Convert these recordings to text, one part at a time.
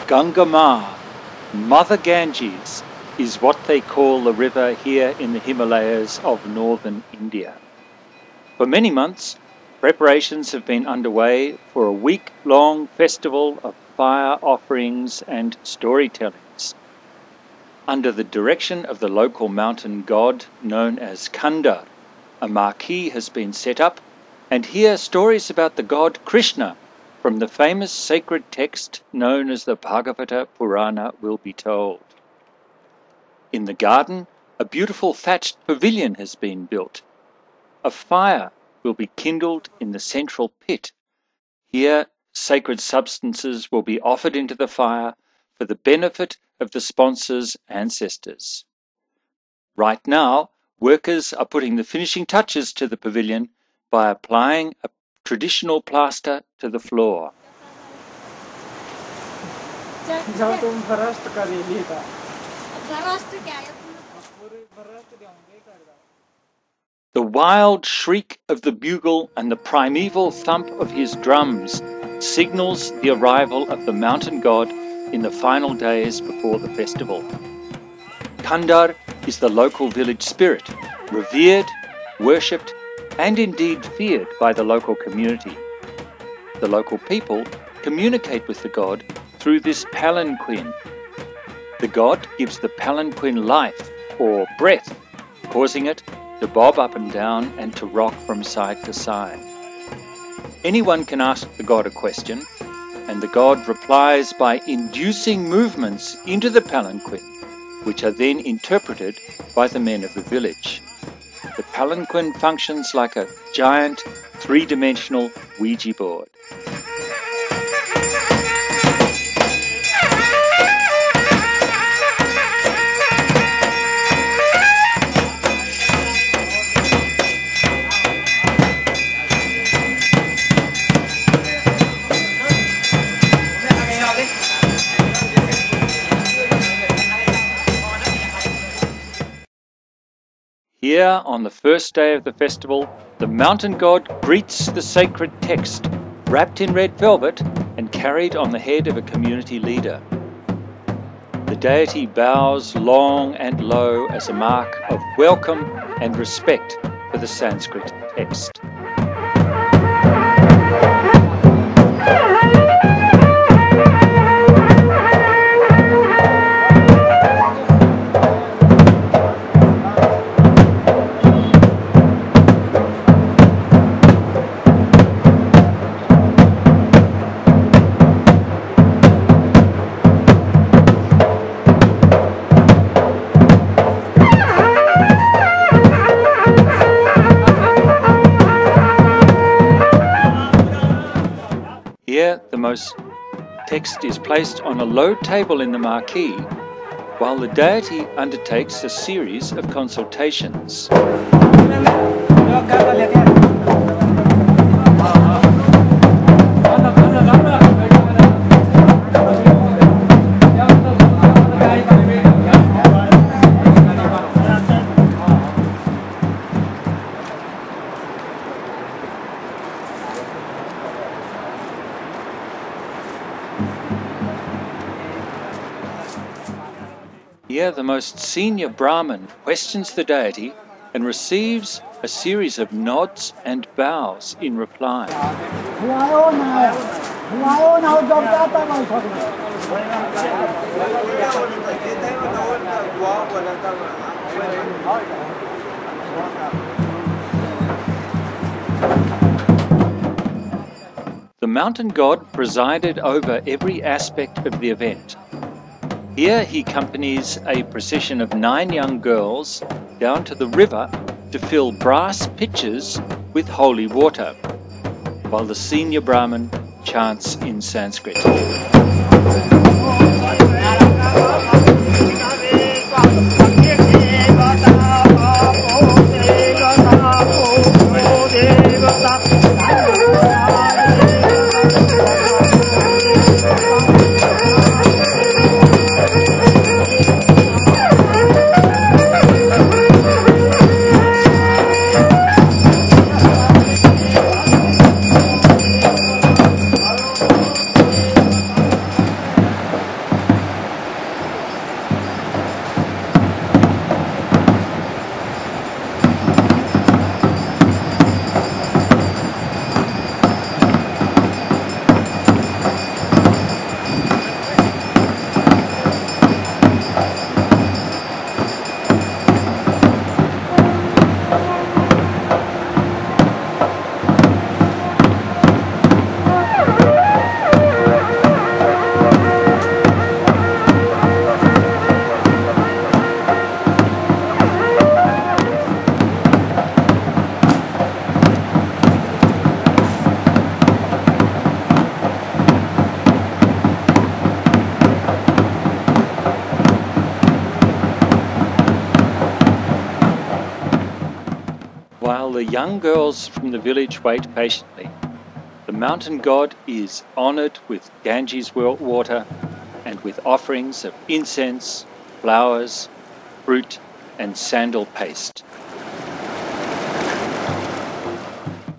Gaṅgā, Mother Ganges, is what they call the river here in the Himalayas of northern India. For many months, preparations have been underway for a week-long festival of fire offerings and storytellings. Under the direction of the local mountain god known as Kaṇḍār, a marquee has been set up, and here stories about the god Krishna from the famous sacred text known as the Bhāgavatapurāṇa will be told. In the garden, a beautiful thatched pavilion has been built. A fire will be kindled in the central pit. Here, sacred substances will be offered into the fire for the benefit of the sponsor's ancestors. Right now, workers are putting the finishing touches to the pavilion by applying a traditional plaster to the floor. The wild shriek of the bugle and the primeval thump of his drums signals the arrival of the mountain god in the final days before the festival. Kaṇḍār is the local village spirit, revered, worshipped, and indeed feared by the local community. The local people communicate with the god through this palanquin. The god gives the palanquin life, or breath, causing it to bob up and down and to rock from side to side. Anyone can ask the god a question, and the god replies by inducing movements into the palanquin, which are then interpreted by the men of the village. The palanquin functions like a giant, three-dimensional Ouija board. Here, on the first day of the festival, the mountain god greets the sacred text, wrapped in red velvet and carried on the head of a community leader. The deity bows long and low as a mark of welcome and respect for the Sanskrit text. Here, the text is placed on a low table in the marquee, while the deity undertakes a series of consultations. Here, the most senior Brahmin questions the deity and receives a series of nods and bows in reply. The mountain god presided over every aspect of the event. Here he accompanies a procession of 9 young girls down to the river to fill brass pitchers with holy water, while the senior Brahmin chants in Sanskrit. While the young girls from the village wait patiently, the mountain god is honoured with Ganges water and with offerings of incense, flowers, fruit and sandal paste.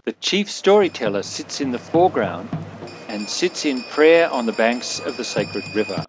The chief storyteller sits in the foreground and sits in prayer on the banks of the sacred river.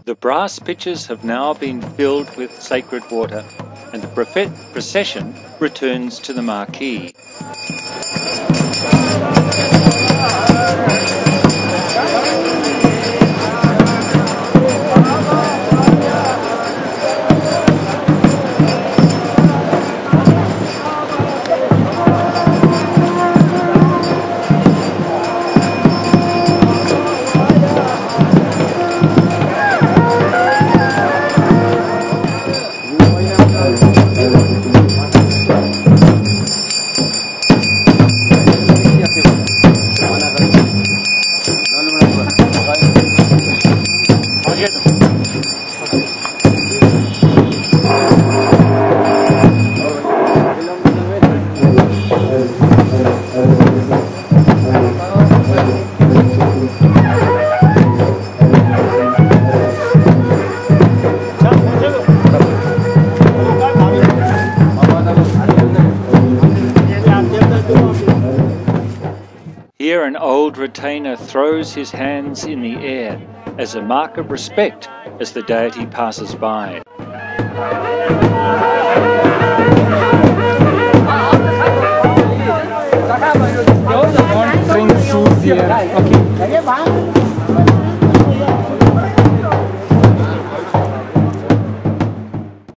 The brass pitchers have now been filled with sacred water, and the procession returns to the marquee. Here an old retainer throws his hands in the air as a mark of respect as the deity passes by. Bring shoes here. Okay.